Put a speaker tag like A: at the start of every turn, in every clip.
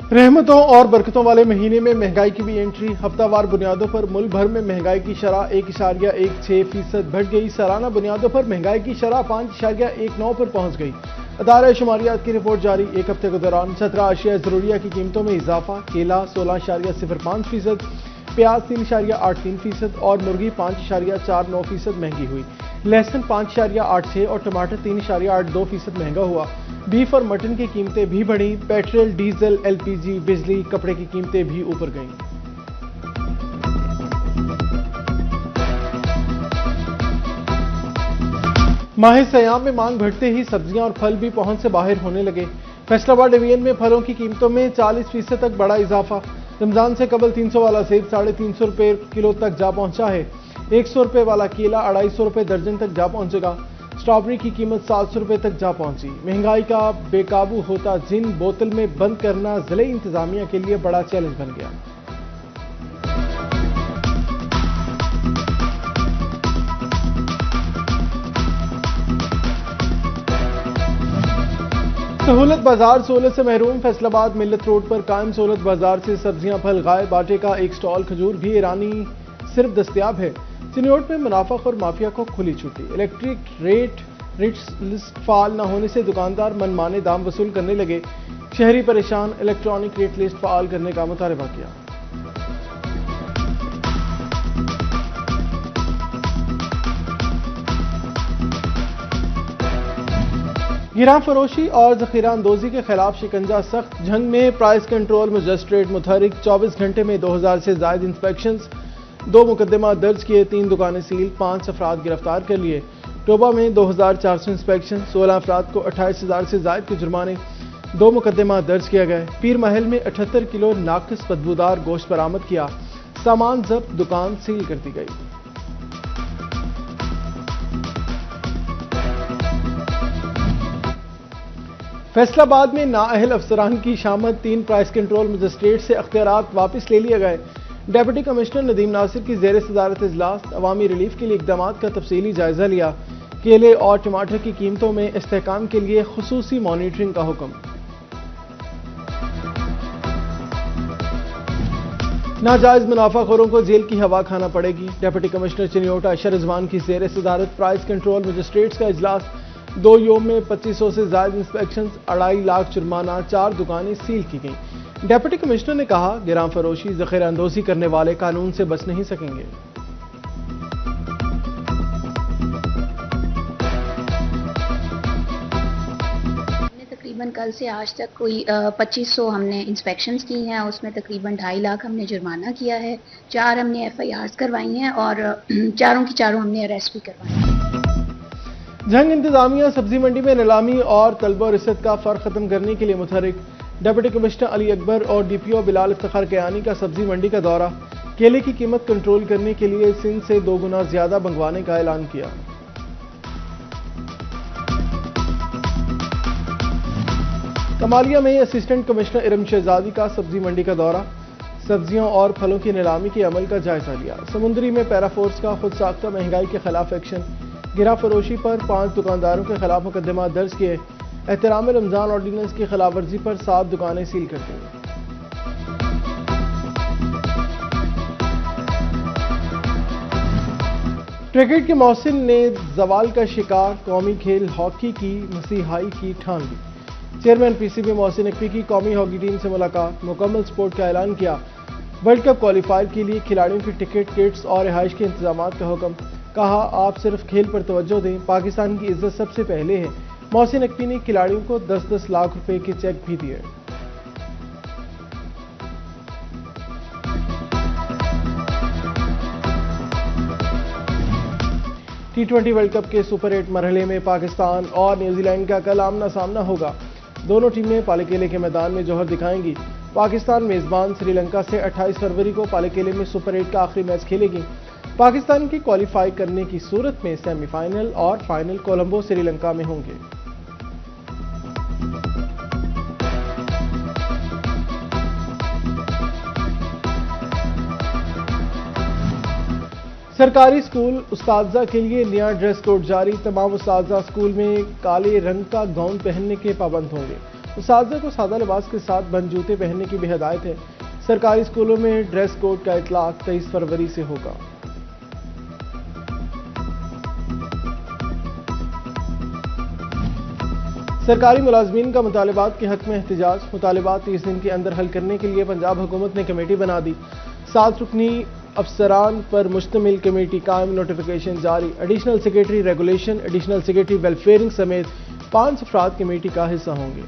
A: रहमतों और बरकतों वाले महीने में महंगाई की भी एंट्री। हफ्तावार बुनियादों पर मुल्क भर में महंगाई की शरह 1.16% बढ़ गई। सालाना बुनियादों पर महंगाई की शरह 5.19 पर पहुंच गई। अदारा शुमारियात की रिपोर्ट जारी। एक हफ्ते के दौरान 17 अशिया जरूरिया की कीमतों में इजाफा। केला 16.05%, प्याज 3.83% और मुर्गी 5.49% महंगी हुई। लहसुन 5.86 और टमाटर 3.82% महंगा हुआ। बीफ और मटन की कीमतें भी बढ़ी। पेट्रोल, डीजल, एलपीजी, बिजली, कपड़े की कीमतें भी ऊपर गईं। माह सयाम में मांग बढ़ते ही सब्जियां और फल भी पहुंच से बाहर होने लगे। फैसलाबाद डिवीजन में फलों की कीमतों में 40% तक बड़ा इजाफा। रमजान से कबल 300 वाला सेब 350 रुपए किलो तक जा पहुंचा है। 100 रुपए वाला केला 250 रुपए दर्जन तक जा पहुंचेगा। स्ट्रॉबेरी की कीमत 700 रुपए तक जा पहुंची। महंगाई का बेकाबू होता जिन बोतल में बंद करना जिले इंतजामिया के लिए बड़ा चैलेंज बन गया। सहूलत बाजार सहूलत से महरूम। फैसलाबाद मिल्लत रोड पर कायम सहूलत बाजार से सब्जियां फल गायब। आटे का एक स्टॉल खजूर भी ईरानी सिर्फ दस्तयाब है। चिन्योट में मुनाफाखोर माफिया को खुली छुट्टी। इलेक्ट्रिक रेट लिस्ट फाल न होने से दुकानदार मनमाने दाम वसूल करने लगे। शहरी परेशान। इलेक्ट्रॉनिक रेट लिस्ट फाल करने का मुतालबा किया। गिरां फरोशी और जखीरा अंदोजी के खिलाफ शिकंजा सख्त। जंग में प्राइस कंट्रोल मजिस्ट्रेट मुतहरिक। 24 घंटे में 2000 से जायद इंस्पेक्शंस। 2 मुकदमा दर्ज किए। 3 दुकानें सील। 5 अफराद गिरफ्तार कर लिए। टोबा में 2400 इंस्पेक्शन। 16 अफराद को 28,000 से जायद के जुर्माने। 2 मुकदमा दर्ज किया गया। पीर महल में 78 किलो नाकिस बदबूदार गोश्त बरामद किया। सामान जब्त। दुकान सील कर दी गई। फैसलाबाद में नाअहल अफसरान की शामत। 3 प्राइस कंट्रोल मजिस्ट्रेट से अख्तियारात वापस ले लिए गए। डेप्यूटी कमिश्नर नदीम नासिर की ज़ेर सदारत इजलास। अवामी रिलीफ के लिए इकदाम का तफसीली जायजा लिया। केले और टमाटर की कीमतों में इस्तेहकाम के लिए खुसूसी मॉनिटरिंग का हुक्म। नाजायज मुनाफाखोरों को जेल की हवा खाना पड़ेगी। डेप्यूटी कमिश्नर चिन्योट आयशा रिजवान की ज़ेर सदारत प्राइस कंट्रोल मजिस्ट्रेट्स का इजलास। 2 योम में 2500 से जायद इंस्पेक्शन। 2.5 लाख जुर्माना। 4 दुकानें सील की गईं। डेप्यूटी कमिश्नर ने कहा, गिरां फरोशी जखीरा अंदोजी करने वाले कानून से बच नहीं सकेंगे।
B: तकरीबन कल से आज तक कोई 2500 हमने इंस्पेक्शंस की हैं। उसमें तकरीबन 2.5 लाख हमने जुर्माना किया है। 4 हमने FIRs करवाई हैं और चारों की चारों हमने अरेस्ट भी करवाई हैं।
A: जंग इंतजामिया सब्जी मंडी में नीलामी और तलबा रिश्वत का फर्क खत्म करने के लिए मुतहरिक। डिप्टी कमिश्नर अली अकबर और DPO बिलाल इफ्तिखार कयानी का सब्जी मंडी का दौरा। केले की कीमत कंट्रोल करने के लिए सिंध से 2 गुना ज्यादा मंगवाने का ऐलान किया। कमालिया में असिस्टेंट कमिश्नर इरम शहजादी का सब्जी मंडी का दौरा। सब्जियों और फलों की नीलामी के अमल का जायजा लिया। समुद्री में पैराफोर्स का खुद साख्ता महंगाई के खिलाफ एक्शन। गिरा फरोशी पर 5 दुकानदारों के खिलाफ मुकदमा दर्ज किए। एहतराम रमजान ऑर्डिनेंस की खिलाफ वर्जी पर 7 दुकानें सील कर दी। क्रिकेट के मौसम ने जवाल का शिकार। कौमी खेल हॉकी की मसीहाई की ठान ली। चेयरमैन PCB मोहसिन नकवी की कौमी हॉकी टीम से मुलाकात। मुकम्मल सपोर्ट का ऐलान किया। वर्ल्ड कप क्वालिफायर के लिए खिलाड़ियों की टिकट, किट्स और रिहाइश के इंतजाम का हुक्म। कहा, आप सिर्फ खेल पर तवज्जो दें, पाकिस्तान की इज्जत सबसे पहले है। मोहसिन नकवी ने खिलाड़ियों को 10-10 लाख रुपए के चेक भी दिए। T20 वर्ल्ड कप के सुपर 8 मरहले में पाकिस्तान और न्यूजीलैंड का कल आमना सामना होगा। दोनों टीमें पालेकेले के मैदान में जौहर दिखाएंगी। पाकिस्तान मेजबान श्रीलंका से 28 फरवरी को पालेकेले में सुपर 8 का आखिरी मैच खेलेगी। पाकिस्तान की क्वालिफाई करने की सूरत में सेमीफाइनल और फाइनल कोलंबो श्रीलंका में होंगे। सरकारी स्कूल उस्ताजा के लिए नया ड्रेस कोड जारी। तमाम उस्ताजा स्कूल में काले रंग का गाउन पहनने के पाबंद होंगे। उस्ताज़ को सादा लिबास के साथ बंद जूते पहनने की भी हिदायत है। सरकारी स्कूलों में ड्रेस कोड का इतलाक 23 फरवरी से होगा। सरकारी मुलाजमीन का मुतालिबात के हक में एहतजाज। मुतालिबात 30 दिन के अंदर हल करने के लिए पंजाब हुकूमत ने कमेटी बना दी। 7 रुकनी अफसरान पर मुश्तमिल कमेटी कायम, नोटिफिकेशन जारी। Additional secretary regulation, additional secretary welfare wing समेत 5 अफराद कमेटी का हिस्सा होंगे।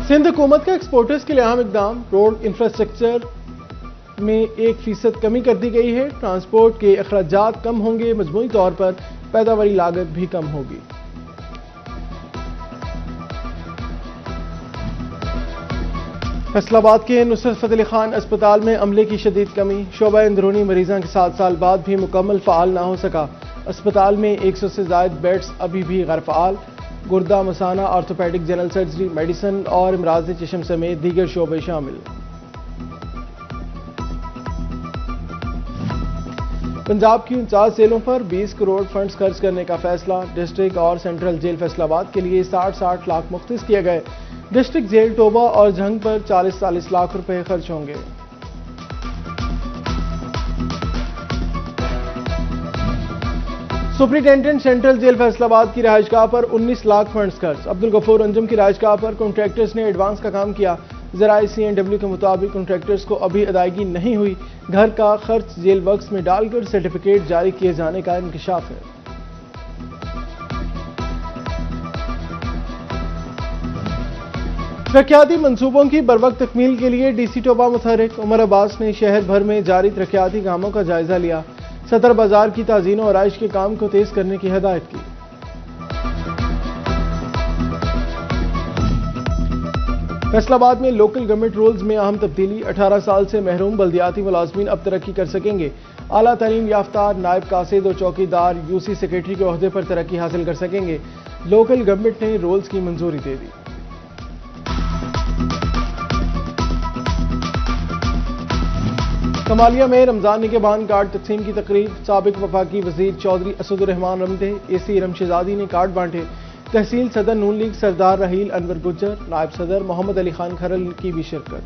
A: सिंध हुकूमत का एक्सपोर्टर्स के लिए अहम इकदाम। रोड इंफ्रास्ट्रक्चर में 1% कमी कर दी गई है। ट्रांसपोर्ट के अखराजात कम होंगे। मजमूई तौर पर पैदावारी लागत भी कम होगी। फैसलाबाद के नुसरत फतेह अली खान अस्पताल में अमले की शदीद कमी। शोबा अंदरूनी मरीजों के 7 साल बाद भी मुकम्मल फ़ाल ना हो सका। अस्पताल में 100 से ज़ायद बेड्स अभी भी गैर फ़ाल। गुर्दा, मसाना, ऑर्थोपेडिक, जनरल सर्जरी, मेडिसिन और इमराज चश्म समेत दीगर शोबे शामिल। पंजाब की 49 जेलों पर 20 करोड़ फंड्स खर्च करने का फैसला। डिस्ट्रिक्ट और सेंट्रल जेल फैसलाबाद के लिए 60-60 लाख मुख्तस किए गए। डिस्ट्रिक्ट जेल टोबा और झंग पर 40-40 लाख रुपए खर्च होंगे। सुपरिटेंडेंट सेंट्रल जेल फैसलाबाद की रिहाइशगाह पर 19 लाख फंड्स खर्च। अब्दुल गफूर अंजुम की रिहाइशगाह पर कॉन्ट्रैक्टर्स ने एडवांस का काम किया। ज़राए CNW के मुताबिक कॉन्ट्रैक्टर्स को अभी अदायगी नहीं हुई। घर का खर्च जेल वर्क्स में डालकर सर्टिफिकेट जारी किए जाने का इंकशाफ है। तरक्याती मंसूबों की बरवक्त तकमील के लिए DC टोबा मुतहरिक। उमर अब्बास ने शहर भर में जारी तरक्याती कामों का जायजा लिया। सदर बाजार की ताज़ीन और आइश के काम को तेज करने की हिदायत की। फैसलाबाद में लोकल गवर्नमेंट रूल्स में अहम तब्दीली। 18 साल से महरूम बल्दियाती मुलाजमीन अब तरक्की कर सकेंगे। आला तालीम याफ्ता नायब कासिद और चौकीदार UC सेक्रेटरी के ओहदे पर तरक्की हासिल कर सकेंगे। लोकल गवर्नमेंट ने रूल्स की मंजूरी दे दी। कमालिया में रमजान निगहबान कार्ड तकसीम की तकरीब। साबिक वफाकी वजीर चौधरी असदुर रहमान रमदे, AC रमशेजादी ने कार्ड बांटे। तहसील सदर नून लीग सरदार रहील अनवर गुज्जर, नायब सदर मोहम्मद अली खान खरल की भी शिरकत।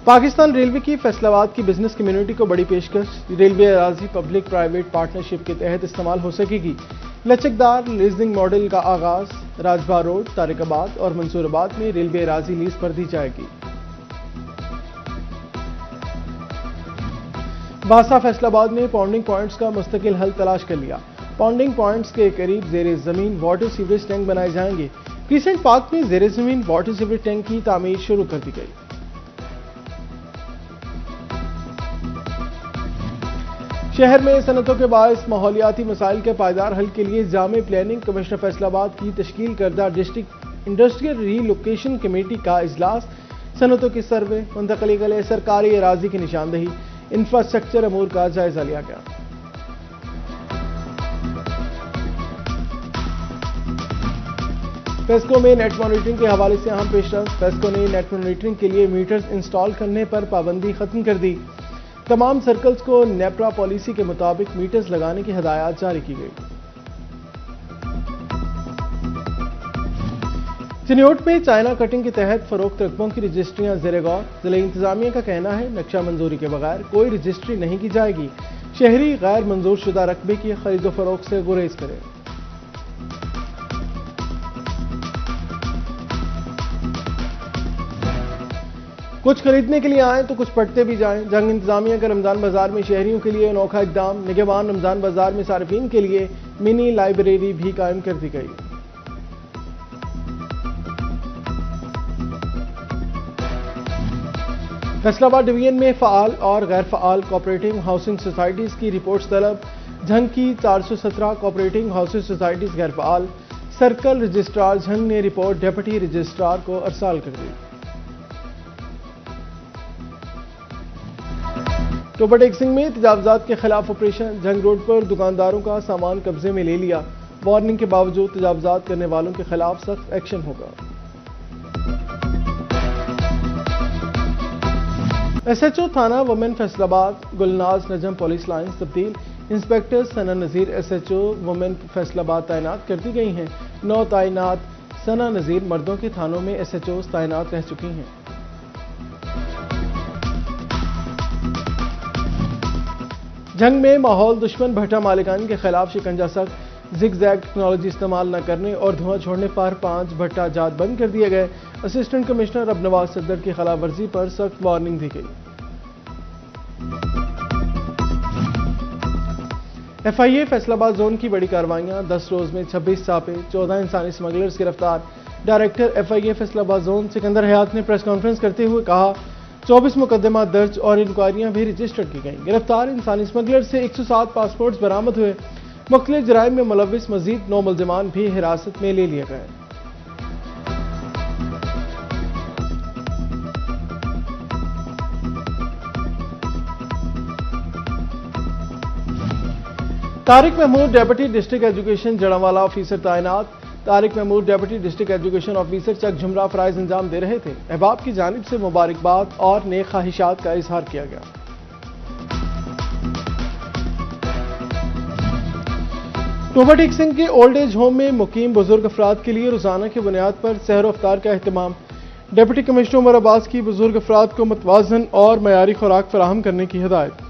A: पाकिस्तान रेलवे की फैसलाबाद की बिजनेस कम्युनिटी को बड़ी पेशकश। रेलवे अराजी पब्लिक प्राइवेट पार्टनरशिप के तहत इस्तेमाल हो सकेगी। लचकदार लीजिंग मॉडल का आगाज। राजभा रोड, तारिकाबाद और मंसूराबाद में रेलवे अराजी लीज पर दी जाएगी। बासा फैसलाबाद में पॉन्डिंग पॉइंट्स का मुस्तकिल हल तलाश कर लिया। पॉन्डिंग पॉइंट्स के करीब जेर जमीन वाटर सीवरेज टैंक बनाए जाएंगे। क्रिसेंट पार्क में जेर जमीन वाटर सीवरेज टैंक की तामीर शुरू कर दी गई। शहर में सनतों के बायस माहौलियाती मसाइल के पायदार हल के लिए जामे प्लानिंग कमिश्नर फैसलाबाद की तश्कील करदा डिस्ट्रिक्ट इंडस्ट्रियल रीलोकेशन कमेटी का इजलास। सनतों की सर्वे, मुंतकली के लिए सरकारी अराजी की निशानदही, इंफ्रास्ट्रक्चर अमूर का जायजा लिया गया। फेस्को में नेट मॉनिटरिंग के हवाले से अहम पेशरफ्त। फेस्को ने नेट मॉनिटरिंग के लिए मीटर्स इंस्टॉल करने पर पाबंदी खत्म कर दी। तमाम सर्कल्स को नेपरा पॉलिसी के मुताबिक मीटर्स लगाने की हिदायत जारी की गई। चिन्योट में चाइना कटिंग के तहत फरोख्त रकबों की रजिस्ट्रियां ज़ेरे गौर। जिला इंतजामिया का कहना है नक्शा मंजूरी के बगैर कोई रजिस्ट्री नहीं की जाएगी। शहरी गैर मंजूर शुदा रकबे की खरीदो फरोख्त से गुरेज करें। कुछ खरीदने के लिए आए तो कुछ पढ़ते भी जाएं। जंग इंतजामिया का रमजान बाजार में शहरियों के लिए अनोखा इकदाम। निगहबान रमजान बाजार में सार्फिन के लिए मिनी लाइब्रेरी भी कायम कर दी गई। फैसलाबाद डिवीजन में फ़ाल और गैर फ़ाल कोऑपरेटिव हाउसिंग सोसाइटीज़ की रिपोर्ट्स तलब। झंग की 417 कोऑपरेटिव हाउसिंग सोसाइटीज़ गैर फ़ाल। सर्कल रजिस्ट्रार झंग ने रिपोर्ट डिप्टी रजिस्ट्रार को अरसाल कर दी। टोबा टेक्सिंग में तजावजात के खिलाफ ऑपरेशन। झंग रोड पर दुकानदारों का सामान कब्जे में ले लिया। वार्निंग के बावजूद तजावजात करने वालों के खिलाफ सख्त एक्शन होगा। SHO थाना वुमेन फैसलाबाद गुलनाज नजम पुलिस लाइंस तब्दील, इंस्पेक्टर सना नज़ीर SHO वुमेन फैसलाबाद तैनात कर दी गई हैं। 9 तैनात सना नज़ीर मर्दों के थानों में SHOs तैनात रह चुकी हैं। जंग में माहौल दुश्मन भट्टा मालिकान के खिलाफ शिकंजा सख्त, जिग-जैग टेक्नोलॉजी इस्तेमाल न करने और धुआं छोड़ने पर 5 भट्टा जात बंद कर दिए गए। असिस्टेंट कमिश्नर अबनवाज सदर की खिलाफ वर्जी पर सख्त वार्निंग दी गई। FIA फैसलाबाद जोन की बड़ी कार्रवाइयां, 10 रोज में 26 छापे, 14 इंसानी स्मगलर्स गिरफ्तार। Director FIA Faisalabad zone Sikandar Hayat ने प्रेस कॉन्फ्रेंस करते हुए कहा, 24 मुकदमा दर्ज और इंक्वायरियां भी रजिस्टर की गई। गिरफ्तार इंसानी स्मगलर से 107 पासपोर्ट्स बरामद हुए। मुख्तलिफ जराइम में मुलविस मजीद 9 मुलजिमान भी हिरासत में ले लिए गए। Tariq Mahmood deputy district education Jaranwala officer तैनात। Tariq Mahmood deputy district education officer Chak Jhumra फराइज अंजाम दे रहे थे। अहबाब की जानिब से मुबारकबाद और नेक ख्वाहिशात का इजहार किया गया। टोबा सिंह के ओल्ड एज होम में मुकीम बुजुर्ग अफराद के लिए रोजाना की बुनियाद पर सहर अफ्तार का अहतमाम। डिप्टी कमिश्नर उमर अब्बास की बुजुर्ग अफराद को मुतवाज़न और मयारी खुराक फराहम करने की हिदायत।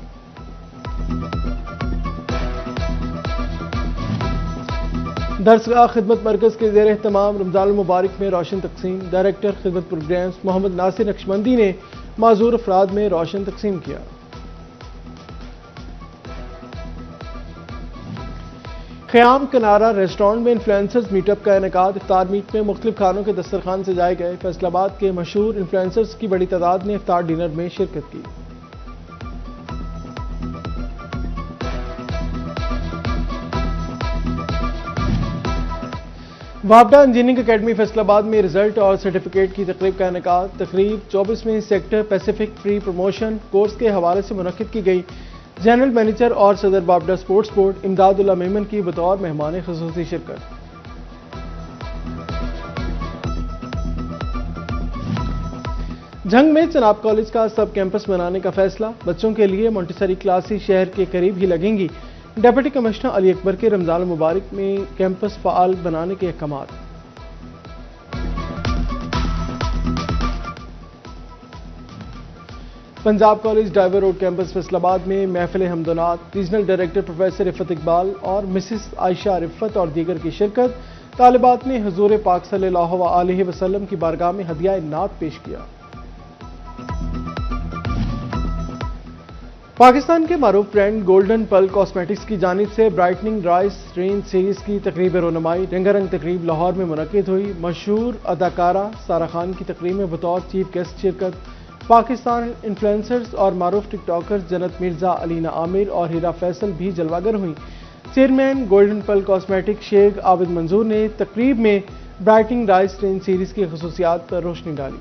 A: दरसगाह खिदमत मरकज के ज़ेर एहतमाम रमज़ान मुबारक में रोशन तकसीम। डायरेक्टर खिदमत प्रोग्राम्स मोहम्मद नासिर नक्शबंदी ने माजूर अफराद में रोशन तकसीम किया। ख़याम किनारा रेस्टोरेंट में इन्फ्लुएंसर्स मीटअप का इनेकाद। इफ्तार मीट में मुख्तलिफ खानों के दस्तरखान सजाए गए। फैसलाबाद के मशहूर इन्फ्लुएंसर्स की बड़ी तादाद ने इफ्तार डिनर में शिरकत की। वापडा इंजीनियरिंग अकेडमी फैसलाबाद में रिजल्ट और सर्टिफिकेट की तकरीब का इनेकाद। तकरीब 24वें sector specific pre promotion course के हवाले से मुनक्किद की गई। जनरल मैनेजर और सदर वापडा स्पोर्ट्स बोर्ड इमदादुल्लाह मेमन की बतौर मेहमान खुसूसी शिरकत। जंग में चनाब कॉलेज का सब कैंपस बनाने का फैसला। बच्चों के लिए मोंटेसरी क्लासेस शहर के करीब ही लगेंगी। डिप्टी कमिश्नर अली अकबर के रमजान मुबारक में कैंपस फाल बनाने के अहकाम। Punjab college driver road campus Faisalabad में महफिल हमदनात। Regional director professor Riffat Iqbal और मिसिस आयशा रिफत और दीगर की शिरकत। तालिबात ने हुजूर पाक सल्लल्लाहु अलैहि वसल्लम की बारगाह में हदिया नात पेश किया। पाकिस्तान के मारूफ ब्रांड गोल्डन पल कॉस्मेटिक्स की जानिब से ब्राइटनिंग राइस रेंज सीरीज की तकरीब रोनुमाई रंगारंग तकरीब लाहौर में मुनक्किद हुई। मशहूर अदाकारा सारा खान की तकरीब में बतौर चीफ गेस्ट शिरकत। पाकिस्तान इन्फ्लुएंसर्स और मारूफ टिकटॉकर्स जन्नत मिर्जा, अलीना आमिर और हीरा फैसल भी जलवागर हुई। चेयरमैन गोल्डन पल कॉस्मेटिक शेख आबिद मंजूर ने तकरीब में ब्राइटनिंग राइस रेंज सीरीज की खसूसियात पर रोशनी डाली।